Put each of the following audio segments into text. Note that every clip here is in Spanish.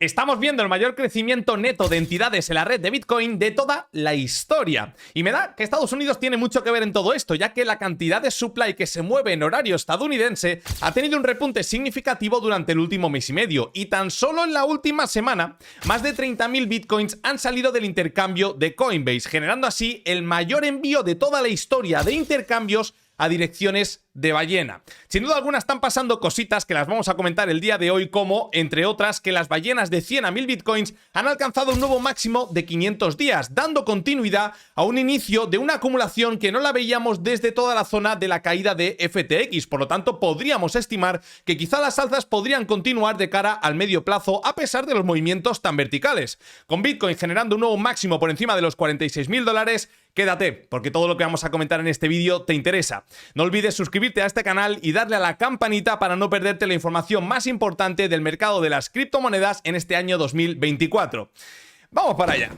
Estamos viendo el mayor crecimiento neto de entidades en la red de Bitcoin de toda la historia. Y me da que Estados Unidos tiene mucho que ver en todo esto, ya que la cantidad de supply que se mueve en horario estadounidense ha tenido un repunte significativo durante el último mes y medio. Y tan solo en la última semana, más de 30.000 Bitcoins han salido del intercambio de Coinbase, generando así el mayor envío de toda la historia de intercambios a direcciones de ballena. Sin duda alguna están pasando cositas que las vamos a comentar el día de hoy, como, entre otras, que las ballenas de 100 a 1000 bitcoins han alcanzado un nuevo máximo de 500 días, dando continuidad a un inicio de una acumulación que no la veíamos desde toda la zona de la caída de FTX. Por lo tanto, podríamos estimar que quizá las alzas podrían continuar de cara al medio plazo, a pesar de los movimientos tan verticales. Con Bitcoin generando un nuevo máximo por encima de los $46.000, quédate, porque todo lo que vamos a comentar en este vídeo te interesa. No olvides suscribirte a este canal y darle a la campanita para no perderte la información más importante del mercado de las criptomonedas en este año 2024. ¡Vamos para allá!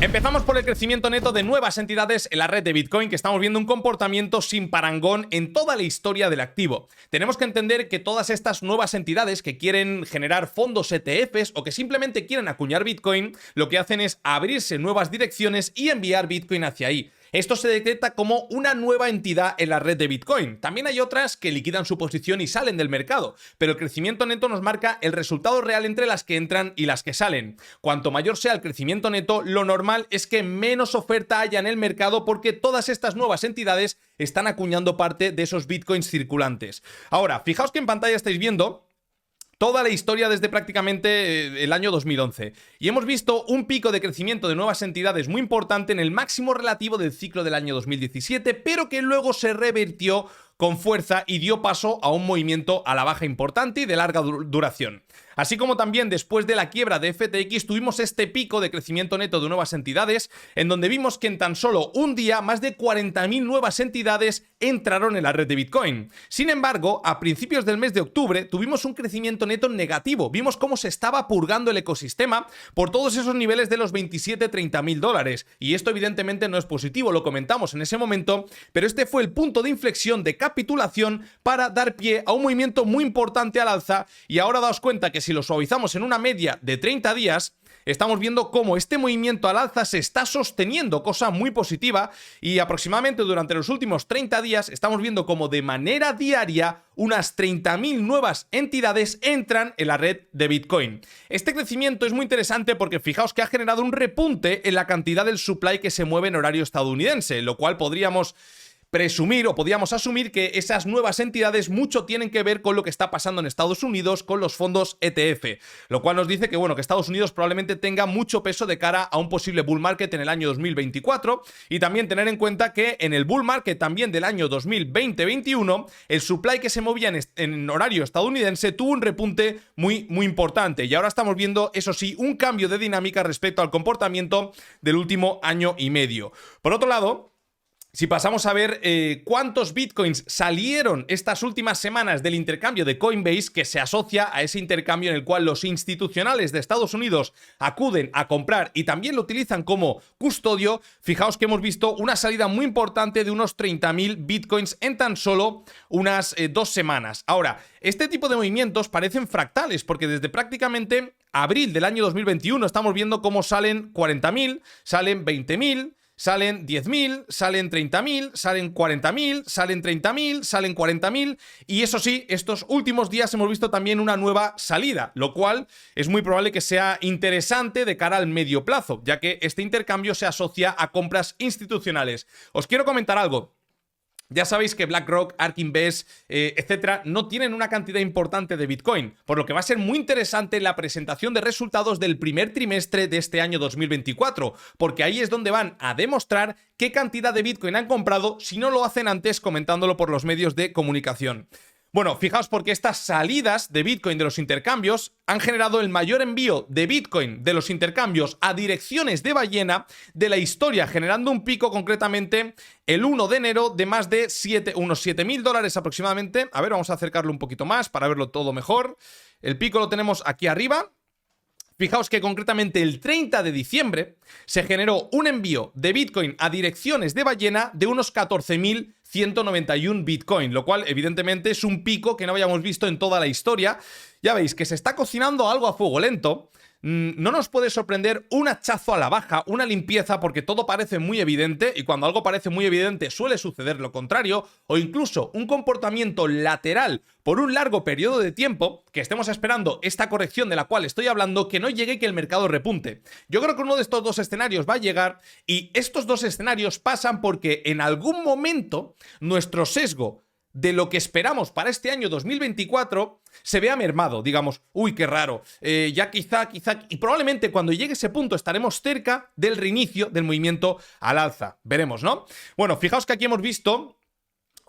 Empezamos por el crecimiento neto de nuevas entidades en la red de Bitcoin, que estamos viendo un comportamiento sin parangón en toda la historia del activo. Tenemos que entender que todas estas nuevas entidades que quieren generar fondos ETFs o que simplemente quieren acuñar Bitcoin, lo que hacen es abrirse nuevas direcciones y enviar Bitcoin hacia ahí. Esto se detecta como una nueva entidad en la red de Bitcoin. También hay otras que liquidan su posición y salen del mercado, pero el crecimiento neto nos marca el resultado real entre las que entran y las que salen. Cuanto mayor sea el crecimiento neto, lo normal es que menos oferta haya en el mercado, porque todas estas nuevas entidades están acuñando parte de esos Bitcoins circulantes. Ahora, fijaos que en pantalla estáis viendo toda la historia desde prácticamente el año 2011. Y hemos visto un pico de crecimiento de nuevas entidades muy importante en el máximo relativo del ciclo del año 2017, pero que luego se revertió con fuerza y dio paso a un movimiento a la baja importante y de larga duración. Así como también después de la quiebra de FTX tuvimos este pico de crecimiento neto de nuevas entidades, en donde vimos que en tan solo un día más de 40.000 nuevas entidades entraron en la red de Bitcoin. Sin embargo, a principios del mes de octubre tuvimos un crecimiento neto negativo. Vimos cómo se estaba purgando el ecosistema por todos esos niveles de los 27-30.000 dólares. Y esto evidentemente no es positivo, lo comentamos en ese momento, pero este fue el punto de inflexión de capitulación para dar pie a un movimiento muy importante al alza. Y ahora daos cuenta que si lo suavizamos en una media de 30 días, estamos viendo cómo este movimiento al alza se está sosteniendo, cosa muy positiva, y aproximadamente durante los últimos 30 días estamos viendo cómo de manera diaria unas 30.000 nuevas entidades entran en la red de Bitcoin. Este crecimiento es muy interesante porque fijaos que ha generado un repunte en la cantidad del supply que se mueve en horario estadounidense, lo cual podríamos presumir o podíamos asumir que esas nuevas entidades mucho tienen que ver con lo que está pasando en Estados Unidos con los fondos ETF, lo cual nos dice que, bueno, que Estados Unidos probablemente tenga mucho peso de cara a un posible bull market en el año 2024, y también tener en cuenta que en el bull market también del año 2020-21 el supply que se movía en horario estadounidense tuvo un repunte muy importante, y ahora estamos viendo, eso sí, un cambio de dinámica respecto al comportamiento del último año y medio. Por otro lado, si pasamos a ver cuántos bitcoins salieron estas últimas semanas del intercambio de Coinbase, que se asocia a ese intercambio en el cual los institucionales de Estados Unidos acuden a comprar y también lo utilizan como custodio, fijaos que hemos visto una salida muy importante de unos 30.000 bitcoins en tan solo unas 2 semanas. Ahora, este tipo de movimientos parecen fractales, porque desde prácticamente abril del año 2021 estamos viendo cómo salen 40.000, salen 20.000, salen 10.000, salen 30.000, salen 40.000, salen 30.000, salen 40.000, y eso sí, estos últimos días hemos visto también una nueva salida, lo cual es muy probable que sea interesante de cara al medio plazo, ya que este intercambio se asocia a compras institucionales. Os quiero comentar algo. Ya sabéis que BlackRock, ARK Invest, etcétera, no tienen una cantidad importante de Bitcoin, por lo que va a ser muy interesante la presentación de resultados del primer trimestre de este año 2024, porque ahí es donde van a demostrar qué cantidad de Bitcoin han comprado si no lo hacen antes comentándolo por los medios de comunicación. Bueno, fijaos, porque estas salidas de Bitcoin de los intercambios han generado el mayor envío de Bitcoin de los intercambios a direcciones de ballena de la historia, generando un pico concretamente el 1 de enero de más de unos $7.000 aproximadamente. A ver, vamos a acercarlo un poquito más para verlo todo mejor. El pico lo tenemos aquí arriba. Fijaos que concretamente el 30 de diciembre se generó un envío de Bitcoin a direcciones de ballena de unos 14.191 Bitcoin, lo cual evidentemente es un pico que no habíamos visto en toda la historia. Ya veis que se está cocinando algo a fuego lento. no nos puede sorprender un hachazo a la baja, una limpieza, porque todo parece muy evidente, y cuando algo parece muy evidente suele suceder lo contrario, o incluso un comportamiento lateral por un largo periodo de tiempo, que estemos esperando esta corrección de la cual estoy hablando, que no llegue y que el mercado repunte. Yo creo que uno de estos dos escenarios va a llegar, y estos dos escenarios pasan porque en algún momento nuestro sesgo de lo que esperamos para este año 2024 se vea mermado, digamos, uy, qué raro, ya quizá, y probablemente cuando llegue ese punto estaremos cerca del reinicio del movimiento al alza, veremos, ¿no? Bueno, fijaos que aquí hemos visto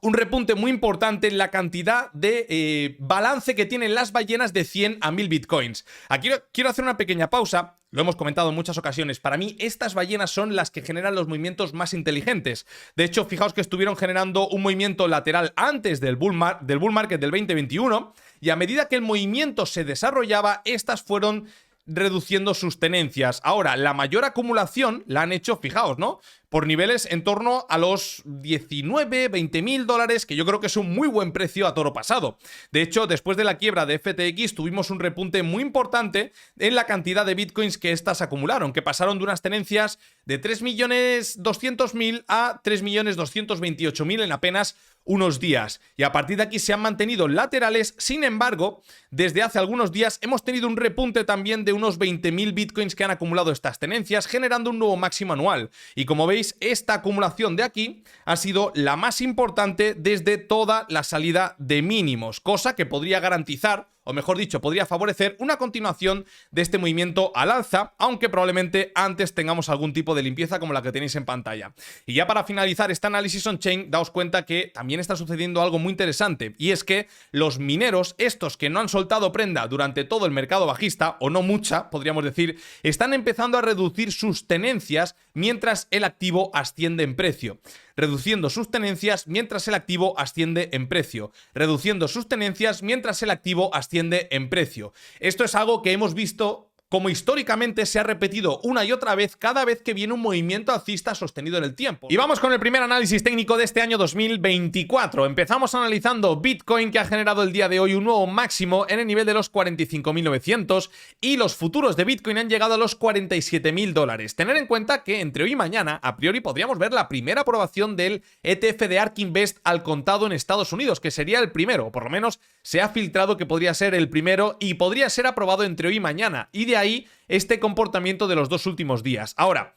un repunte muy importante en la cantidad de balance que tienen las ballenas de 100 a 1000 bitcoins. Aquí quiero hacer una pequeña pausa. Lo hemos comentado en muchas ocasiones. Para mí, estas ballenas son las que generan los movimientos más inteligentes. De hecho, fijaos que estuvieron generando un movimiento lateral antes del bull market del 2021, y a medida que el movimiento se desarrollaba, estas fueron reduciendo sus tenencias. Ahora, la mayor acumulación la han hecho, fijaos, ¿no? Por niveles en torno a los 19, 20 mil dólares, que yo creo que es un muy buen precio a toro pasado. De hecho, después de la quiebra de FTX tuvimos un repunte muy importante en la cantidad de bitcoins que estas acumularon, que pasaron de unas tenencias de 3.200.000 a 3.228.000 en apenas unos días. Y a partir de aquí se han mantenido laterales. Sin embargo, desde hace algunos días hemos tenido un repunte también de unos 20.000 bitcoins que han acumulado estas tenencias, generando un nuevo máximo anual. Y como veis, esta acumulación de aquí ha sido la más importante desde toda la salida de mínimos, cosa que podría garantizar, o mejor dicho, podría favorecer una continuación de este movimiento al alza, aunque probablemente antes tengamos algún tipo de limpieza como la que tenéis en pantalla. Y ya para finalizar este análisis on-chain, daos cuenta que también está sucediendo algo muy interesante, y es que los mineros, estos que no han soltado prenda durante todo el mercado bajista, o no mucha, podríamos decir, están empezando a reducir sus tenencias mientras el activo asciende en precio. Reduciendo sus tenencias mientras el activo asciende en precio. Reduciendo sus tenencias mientras el activo asciende en precio. Esto es algo que hemos visto como históricamente se ha repetido una y otra vez cada vez que viene un movimiento alcista sostenido en el tiempo. Y vamos con el primer análisis técnico de este año 2024. Empezamos analizando Bitcoin, que ha generado el día de hoy un nuevo máximo en el nivel de los 45.900, y los futuros de Bitcoin han llegado a los 47.000 dólares. Tener en cuenta que entre hoy y mañana, a priori, podríamos ver la primera aprobación del ETF de ARK Invest al contado en Estados Unidos, que sería el primero, o por lo menos se ha filtrado que podría ser el primero y podría ser aprobado entre hoy y mañana, y de ahí este comportamiento de los dos últimos días. Ahora,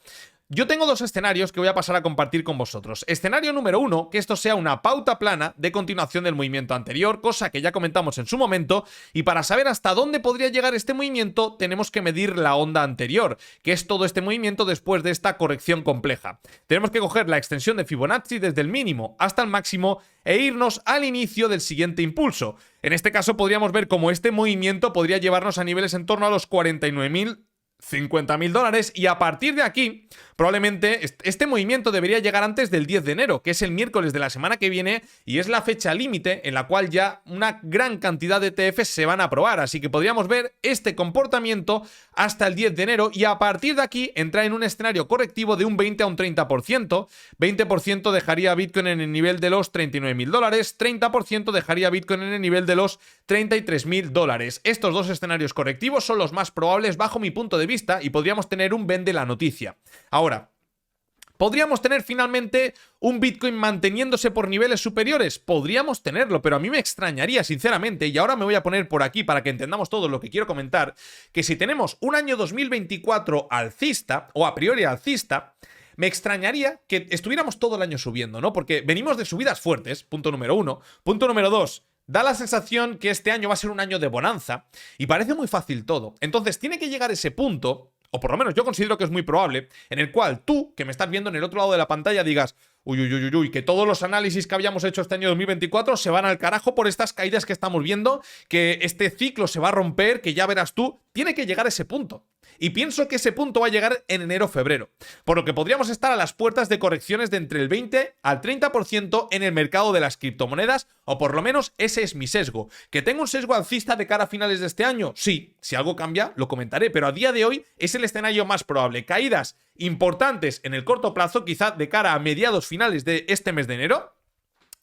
yo tengo dos escenarios que voy a pasar a compartir con vosotros. Escenario número uno, que esto sea una pauta plana de continuación del movimiento anterior, cosa que ya comentamos en su momento, y para saber hasta dónde podría llegar este movimiento tenemos que medir la onda anterior, que es todo este movimiento después de esta corrección compleja. Tenemos que coger la extensión de Fibonacci desde el mínimo hasta el máximo e irnos al inicio del siguiente impulso. En este caso podríamos ver cómo este movimiento podría llevarnos a niveles en torno a los 49.000, 50.000 dólares, y a partir de aquí probablemente este movimiento debería llegar antes del 10 de enero, que es el miércoles de la semana que viene, y es la fecha límite en la cual ya una gran cantidad de ETFs se van a aprobar, así que podríamos ver este comportamiento hasta el 10 de enero y a partir de aquí entrar en un escenario correctivo de un 20 a un 30%. 20% dejaría a Bitcoin en el nivel de los 39.000 dólares, 30% dejaría a Bitcoin en el nivel de los 33.000 dólares. Estos dos escenarios correctivos son los más probables bajo mi punto de vista y podríamos tener un vende la noticia. Ahora, ¿podríamos tener finalmente un Bitcoin manteniéndose por niveles superiores? Podríamos tenerlo, pero a mí me extrañaría, sinceramente, y ahora me voy a poner por aquí para que entendamos todo lo que quiero comentar, que si tenemos un año 2024 alcista, o a priori alcista, me extrañaría que estuviéramos todo el año subiendo, ¿no? Porque venimos de subidas fuertes, punto número uno. Punto número dos, da la sensación que este año va a ser un año de bonanza y parece muy fácil todo. Entonces tiene que llegar ese punto, o por lo menos yo considero que es muy probable, en el cual tú, que me estás viendo en el otro lado de la pantalla, digas: uy, que todos los análisis que habíamos hecho este año 2024 se van al carajo por estas caídas que estamos viendo, que este ciclo se va a romper, que ya verás tú. Tiene que llegar a ese punto. Y pienso que ese punto va a llegar en enero o febrero, por lo que podríamos estar a las puertas de correcciones de entre el 20 al 30% en el mercado de las criptomonedas, o por lo menos ese es mi sesgo. ¿Que tengo un sesgo alcista de cara a finales de este año? Sí, si algo cambia lo comentaré, pero a día de hoy es el escenario más probable. Caídas importantes en el corto plazo, quizá de cara a mediados finales de este mes de enero,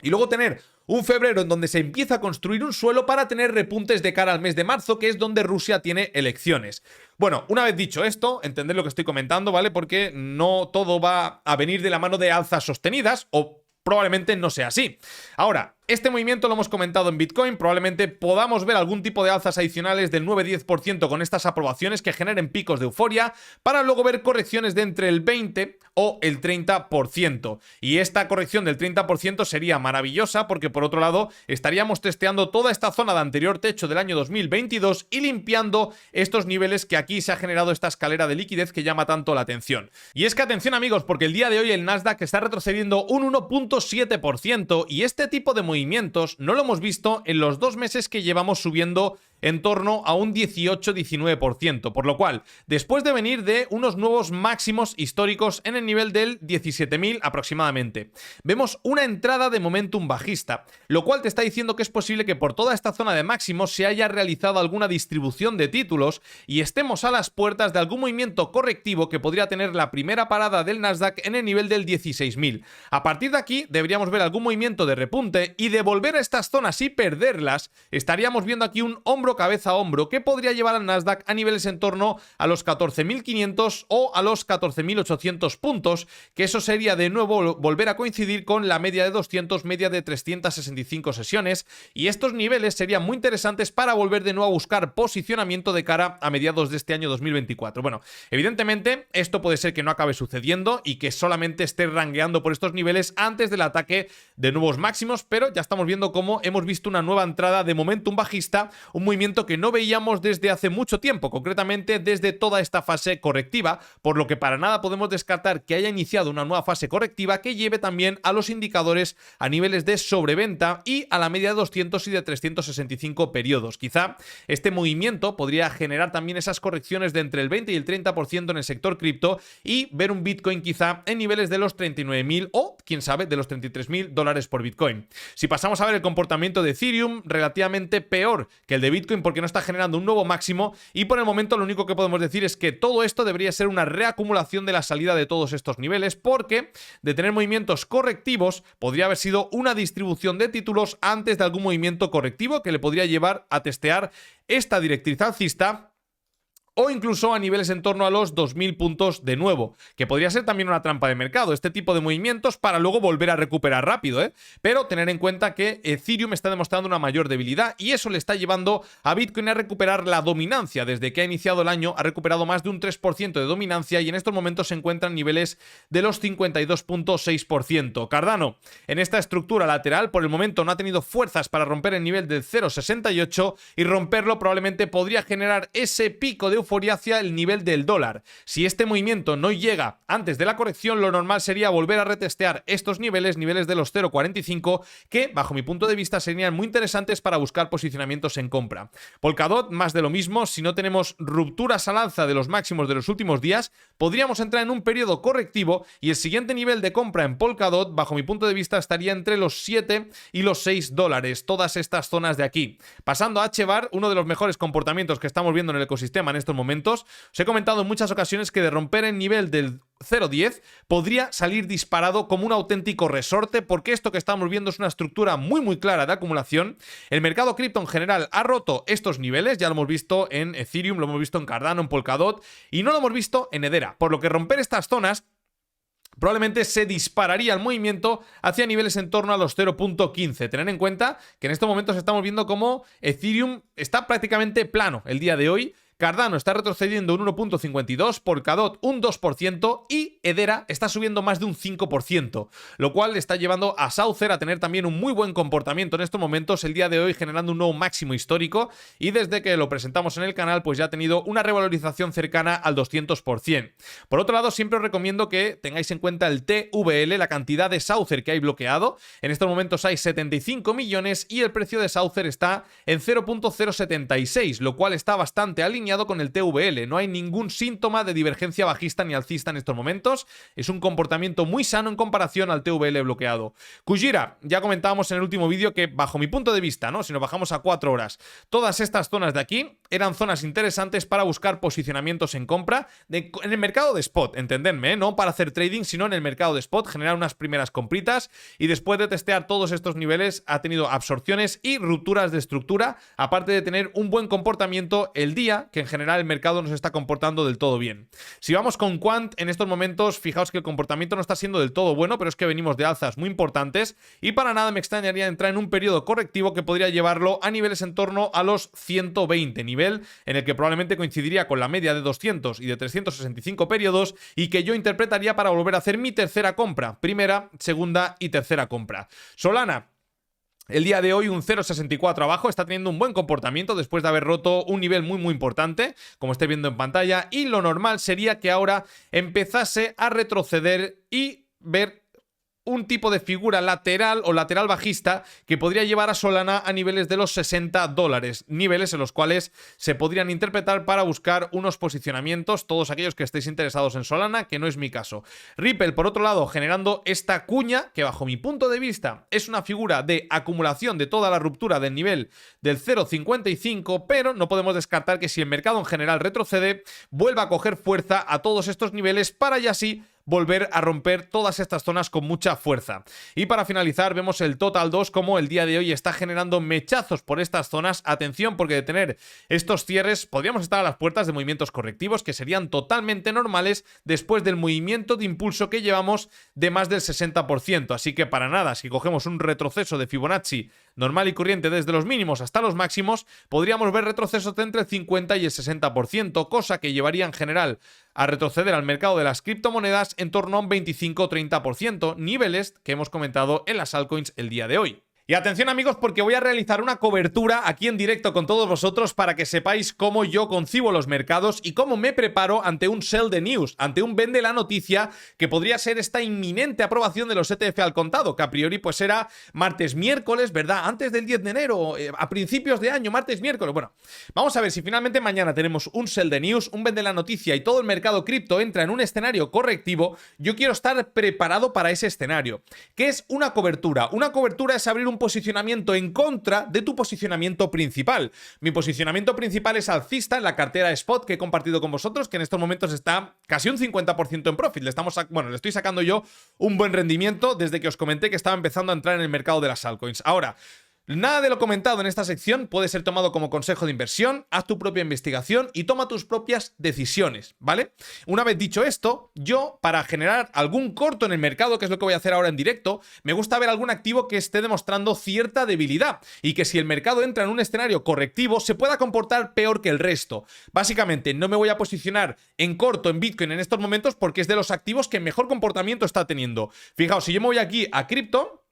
y luego tener Un febrero en donde se empieza a construir un suelo para tener repuntes de cara al mes de marzo, que es donde Rusia tiene elecciones. Bueno, una vez dicho esto, entended lo que estoy comentando, ¿vale? Porque no todo va a venir de la mano de alzas sostenidas, o probablemente no sea así. Ahora, este movimiento lo hemos comentado en Bitcoin, probablemente podamos ver algún tipo de alzas adicionales del 9-10% con estas aprobaciones que generen picos de euforia, para luego ver correcciones de entre el 20 o el 30%. Y esta corrección del 30% sería maravillosa porque, por otro lado, estaríamos testeando toda esta zona de anterior techo del año 2022 y limpiando estos niveles que aquí se ha generado esta escalera de liquidez que llama tanto la atención. Y es que atención, amigos, porque el día de hoy el Nasdaq está retrocediendo un 1.7% y este tipo de movimientos no lo hemos visto en los 2 meses que llevamos subiendo en torno a un 18-19%, por lo cual, después de venir de unos nuevos máximos históricos en el nivel del 17.000 aproximadamente, vemos una entrada de momentum bajista, lo cual te está diciendo que es posible que por toda esta zona de máximos se haya realizado alguna distribución de títulos y estemos a las puertas de algún movimiento correctivo que podría tener la primera parada del Nasdaq en el nivel del 16.000. A partir de aquí deberíamos ver algún movimiento de repunte y de volver a estas zonas y perderlas, estaríamos viendo aquí un hombro cabeza a hombro que podría llevar al Nasdaq a niveles en torno a los 14.500 o a los 14.800 puntos, que eso sería de nuevo volver a coincidir con la media de 200, media de 365 sesiones, y estos niveles serían muy interesantes para volver de nuevo a buscar posicionamiento de cara a mediados de este año 2024. Bueno, evidentemente esto puede ser que no acabe sucediendo y que solamente esté rangueando por estos niveles antes del ataque de nuevos máximos, pero ya estamos viendo cómo hemos visto una nueva entrada de momentum bajista, un movimiento que no veíamos desde hace mucho tiempo, concretamente desde toda esta fase correctiva, por lo que para nada podemos descartar que haya iniciado una nueva fase correctiva que lleve también a los indicadores a niveles de sobreventa y a la media de 200 y de 365 periodos. Quizá este movimiento podría generar también esas correcciones de entre el 20 y el 30% en el sector cripto y ver un Bitcoin quizá en niveles de los 39.000 o, quién sabe, de los 33.000 dólares por Bitcoin. Si pasamos a ver el comportamiento de Ethereum, relativamente peor que el de Bitcoin porque no está generando un nuevo máximo, y por el momento lo único que podemos decir es que todo esto debería ser una reacumulación de la salida de todos estos niveles, porque de tener movimientos correctivos podría haber sido una distribución de títulos antes de algún movimiento correctivo que le podría llevar a testear esta directriz alcista o incluso a niveles en torno a los 2.000 puntos de nuevo, que podría ser también una trampa de mercado, este tipo de movimientos para luego volver a recuperar rápido, Pero tener en cuenta que Ethereum está demostrando una mayor debilidad y eso le está llevando a Bitcoin a recuperar la dominancia. Desde que ha iniciado el año ha recuperado más de un 3% de dominancia y en estos momentos se encuentra en niveles de los 52.6%. Cardano, en esta estructura lateral, por el momento no ha tenido fuerzas para romper el nivel del 0.68 y romperlo probablemente podría generar ese pico de euforia hacia el nivel del dólar. Si este movimiento no llega antes de la corrección, lo normal sería volver a retestear estos niveles de los 0.45, que bajo mi punto de vista serían muy interesantes para buscar posicionamientos en compra. Polkadot, más de lo mismo. Si no tenemos rupturas al alza de los máximos de los últimos días, podríamos entrar en un periodo correctivo y el siguiente nivel de compra en Polkadot, bajo mi punto de vista, estaría entre los 7 y los 6 dólares, todas estas zonas de aquí. Pasando a HBAR, uno de los mejores comportamientos que estamos viendo en el ecosistema en estos momentos. Os he comentado en muchas ocasiones que de romper el nivel del 0.10 podría salir disparado como un auténtico resorte, porque esto que estamos viendo es una estructura muy clara de acumulación. El mercado cripto en general ha roto estos niveles, ya lo hemos visto en Ethereum, lo hemos visto en Cardano, en Polkadot y no lo hemos visto en Hedera, por lo que romper estas zonas probablemente se dispararía el movimiento hacia niveles en torno a los 0.15. Tened en cuenta que en estos momentos estamos viendo cómo Ethereum está prácticamente plano el día de hoy. Cardano está retrocediendo un 1.52%, Polkadot un 2% y Hedera está subiendo más de un 5%, lo cual le está llevando a Saucer a tener también un muy buen comportamiento en estos momentos, el día de hoy generando un nuevo máximo histórico y desde que lo presentamos en el canal pues ya ha tenido una revalorización cercana al 200%. Por otro lado, siempre os recomiendo que tengáis en cuenta el TVL, la cantidad de Saucer que hay bloqueado. En estos momentos hay 75 millones y el precio de Saucer está en 0.076, lo cual está bastante alineado alineado con el TVL. No hay ningún síntoma de divergencia bajista ni alcista en estos momentos. Es un comportamiento muy sano en comparación al TVL bloqueado. Kujira, ya comentábamos en el último vídeo que bajo mi punto de vista, ¿no? Si nos bajamos a 4 horas, todas estas zonas de aquí eran zonas interesantes para buscar posicionamientos en compra en el mercado de spot, entendedme, ¿eh? No para hacer trading, sino en el mercado de spot, generar unas primeras compritas y después de testear todos estos niveles ha tenido absorciones y rupturas de estructura, aparte de tener un buen comportamiento el día, que en general el mercado no se está comportando del todo bien. Si vamos con Quant, en estos momentos, fijaos que el comportamiento no está siendo del todo bueno, pero es que venimos de alzas muy importantes y para nada me extrañaría entrar en un periodo correctivo que podría llevarlo a niveles en torno a los 120, nivel en el que probablemente coincidiría con la media de 200 y de 365 periodos y que yo interpretaría para volver a hacer mi tercera compra, primera, segunda y tercera compra. Solana, el día de hoy un 0,64 abajo, está teniendo un buen comportamiento después de haber roto un nivel muy importante, como estáis viendo en pantalla, y lo normal sería que ahora empezase a retroceder y ver un tipo de figura lateral o lateral bajista que podría llevar a Solana a niveles de los $60, niveles en los cuales se podrían interpretar para buscar unos posicionamientos, todos aquellos que estéis interesados en Solana, que no es mi caso. Ripple, por otro lado, generando esta cuña, que bajo mi punto de vista es una figura de acumulación de toda la ruptura del nivel del 0,55, pero no podemos descartar que si el mercado en general retrocede, vuelva a coger fuerza a todos estos niveles para ya así volver a romper todas estas zonas con mucha fuerza. Y para finalizar vemos el Total 2 como el día de hoy está generando mechazos por estas zonas. Atención, porque de tener estos cierres podríamos estar a las puertas de movimientos correctivos que serían totalmente normales después del movimiento de impulso que llevamos de más del 60%. Así que para nada, si cogemos un retroceso de Fibonacci normal y corriente desde los mínimos hasta los máximos, podríamos ver retrocesos de entre el 50 y el 60%, cosa que llevaría en general a retroceder al mercado de las criptomonedas en torno a un 25 o 30%, niveles que hemos comentado en las altcoins el día de hoy. Y atención amigos, porque voy a realizar una cobertura aquí en directo con todos vosotros para que sepáis cómo yo concibo los mercados y cómo me preparo ante un sell the news, ante un vende la noticia que podría ser esta inminente aprobación de los ETF al contado, que a priori pues era martes, miércoles, ¿verdad? Antes del 10 de enero, a principios de año, martes, miércoles. Bueno, vamos a ver si finalmente mañana tenemos un sell the news, un vende la noticia y todo el mercado cripto entra en un escenario correctivo. Yo quiero estar preparado para ese escenario. ¿Qué es una cobertura? Una cobertura es abrir un posicionamiento en contra de tu posicionamiento principal. Mi posicionamiento principal es alcista en la cartera Spot que he compartido con vosotros, que en estos momentos está casi un 50% en profit. Le estoy sacando yo un buen rendimiento desde que os comenté que estaba empezando a entrar en el mercado de las altcoins. Ahora, nada de lo comentado en esta sección puede ser tomado como consejo de inversión. Haz tu propia investigación y toma tus propias decisiones, ¿vale? Una vez dicho esto, yo, para generar algún corto en el mercado, que es lo que voy a hacer ahora en directo, me gusta ver algún activo que esté demostrando cierta debilidad y que si el mercado entra en un escenario correctivo se pueda comportar peor que el resto. Básicamente, no me voy a posicionar en corto en Bitcoin en estos momentos porque es de los activos que mejor comportamiento está teniendo. Fijaos, si yo me voy aquí a cripto,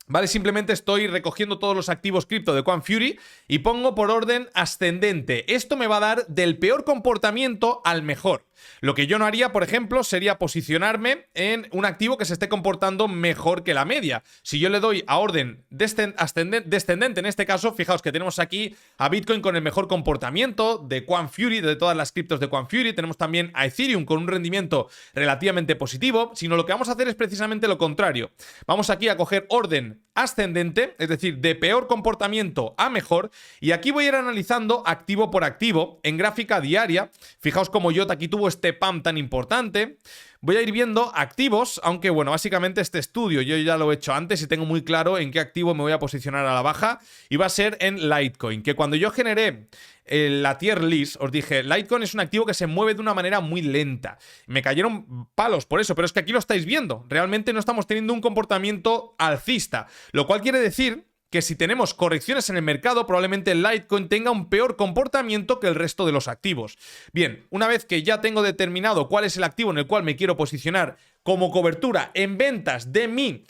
¿vale? Simplemente estoy recogiendo todos los activos cripto de Quant Fury y pongo por orden ascendente. Esto me va a dar del peor comportamiento al mejor. Lo que yo no haría, por ejemplo, sería posicionarme en un activo que se esté comportando mejor que la media. Si yo le doy a orden descendente, en este caso, fijaos que tenemos aquí a Bitcoin con el mejor comportamiento de Quant Fury, de todas las criptos de Quant Fury. Tenemos también a Ethereum con un rendimiento relativamente positivo, sino lo que vamos a hacer es precisamente lo contrario. Vamos aquí a coger orden ascendente, es decir, de peor comportamiento a mejor, y aquí voy a ir analizando activo por activo en gráfica diaria. Fijaos como IOTA aquí tuvo este pump tan importante. Voy a ir viendo activos, aunque bueno, básicamente este estudio yo ya lo he hecho antes y tengo muy claro en qué activo me voy a posicionar a la baja, y va a ser en Litecoin, que cuando yo generé la tier list, os dije, Litecoin es un activo que se mueve de una manera muy lenta. Me cayeron palos por eso, pero es que aquí lo estáis viendo. Realmente no estamos teniendo un comportamiento alcista, lo cual quiere decir que si tenemos correcciones en el mercado, probablemente el Litecoin tenga un peor comportamiento que el resto de los activos. Bien, una vez que ya tengo determinado cuál es el activo en el cual me quiero posicionar como cobertura en ventas de mi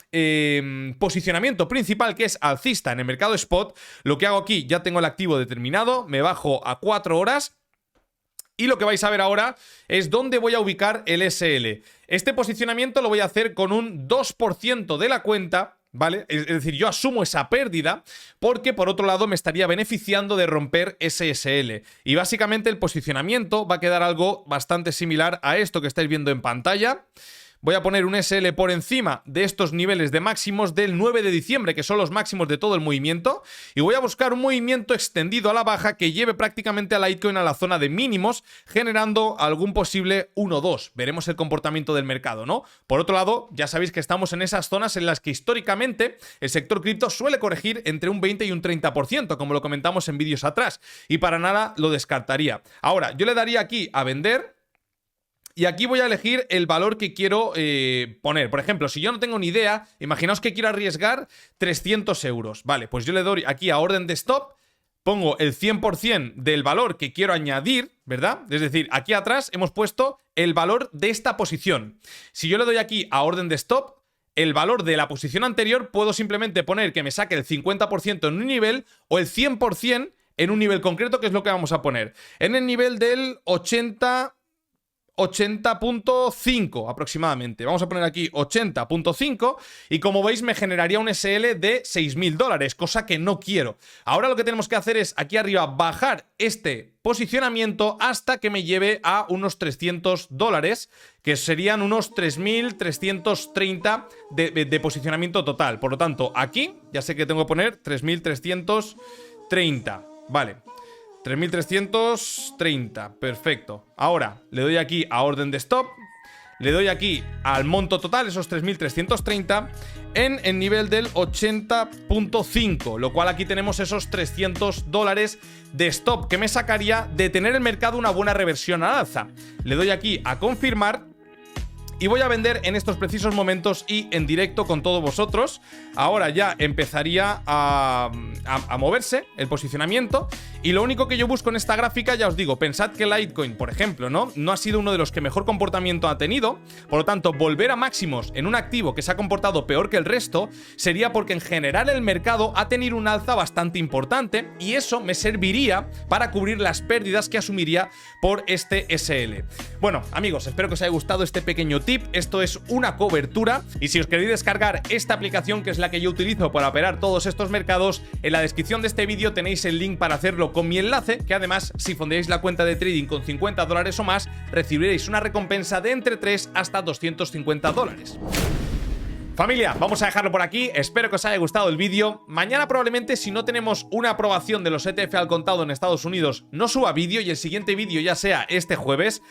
posicionamiento principal, que es alcista en el mercado spot, lo que hago aquí, ya tengo el activo determinado, me bajo a 4 horas. Y lo que vais a ver ahora es dónde voy a ubicar el SL. Este posicionamiento lo voy a hacer con un 2% de la cuenta ¿vale? Es decir, yo asumo esa pérdida porque por otro lado me estaría beneficiando de romper ese SL. Y básicamente el posicionamiento va a quedar algo bastante similar a esto que estáis viendo en pantalla. Voy a poner un SL por encima de estos niveles de máximos del 9 de diciembre, que son los máximos de todo el movimiento, y voy a buscar un movimiento extendido a la baja que lleve prácticamente a Litecoin a la zona de mínimos, generando algún posible 1-2. Veremos el comportamiento del mercado, ¿no? Por otro lado, ya sabéis que estamos en esas zonas en las que históricamente el sector cripto suele corregir entre un 20 y un 30%, como lo comentamos en vídeos atrás, y para nada lo descartaría. Ahora, yo le daría aquí a vender. Y aquí voy a elegir el valor que quiero poner. Por ejemplo, si yo no tengo ni idea, imaginaos que quiero arriesgar 300 euros. Vale, pues yo le doy aquí a orden de stop, pongo el 100% del valor que quiero añadir, ¿verdad? Es decir, aquí atrás hemos puesto el valor de esta posición. Si yo le doy aquí a orden de stop, el valor de la posición anterior, puedo simplemente poner que me saque el 50% en un nivel o el 100% en un nivel concreto, que es lo que vamos a poner. En el nivel del 80.5 aproximadamente. Vamos a poner aquí 80.5 y como veis me generaría un SL de 6.000 dólares, cosa que no quiero. Ahora lo que tenemos que hacer es aquí arriba bajar este posicionamiento hasta que me lleve a unos 300 dólares, que serían unos 3.330 de posicionamiento total. Por lo tanto, aquí ya sé que tengo que poner 3.330. Vale. 3.330, perfecto. Ahora le doy aquí a orden de stop, le doy aquí al monto total, esos 3.330, en el nivel del 80.5, lo cual aquí tenemos esos 300 dólares de stop que me sacaría de tener el mercado una buena reversión al alza. Le doy aquí a confirmar. Y voy a vender en estos precisos momentos y en directo con todos vosotros. Ahora ya empezaría a moverse el posicionamiento. Y lo único que yo busco en esta gráfica, ya os digo, pensad que Litecoin, por ejemplo, no ha sido uno de los que mejor comportamiento ha tenido. Por lo tanto, volver a máximos en un activo que se ha comportado peor que el resto sería porque en general el mercado ha tenido un alza bastante importante. Y eso me serviría para cubrir las pérdidas que asumiría por este SL. Bueno, amigos, espero que os haya gustado este pequeño tip. Esto es una cobertura y si os queréis descargar esta aplicación, que es la que yo utilizo para operar todos estos mercados, en la descripción de este vídeo tenéis el link para hacerlo con mi enlace, que además si fundéis la cuenta de trading con 50 dólares o más recibiréis una recompensa de entre 3 hasta 250 dólares. Familia, vamos a dejarlo por aquí, espero que os haya gustado el vídeo. Mañana probablemente, si no tenemos una aprobación de los ETF al contado en Estados Unidos, no suba vídeo y el siguiente vídeo ya sea este jueves.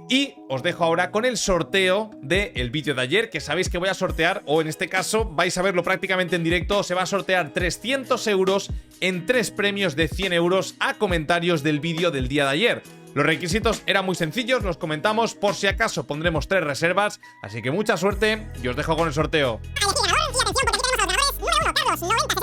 Y os dejo ahora con el sorteo del vídeo de ayer, que sabéis que voy a sortear, o en este caso vais a verlo prácticamente en directo. Se va a sortear 300 euros en 3 premios de 100 euros a comentarios del vídeo del día de ayer. Los requisitos eran muy sencillos, los comentamos, por si acaso pondremos 3 reservas, así que mucha suerte y os dejo con el sorteo. Atención, porque aquí tenemos a los ganadores número 1, Carlos, 90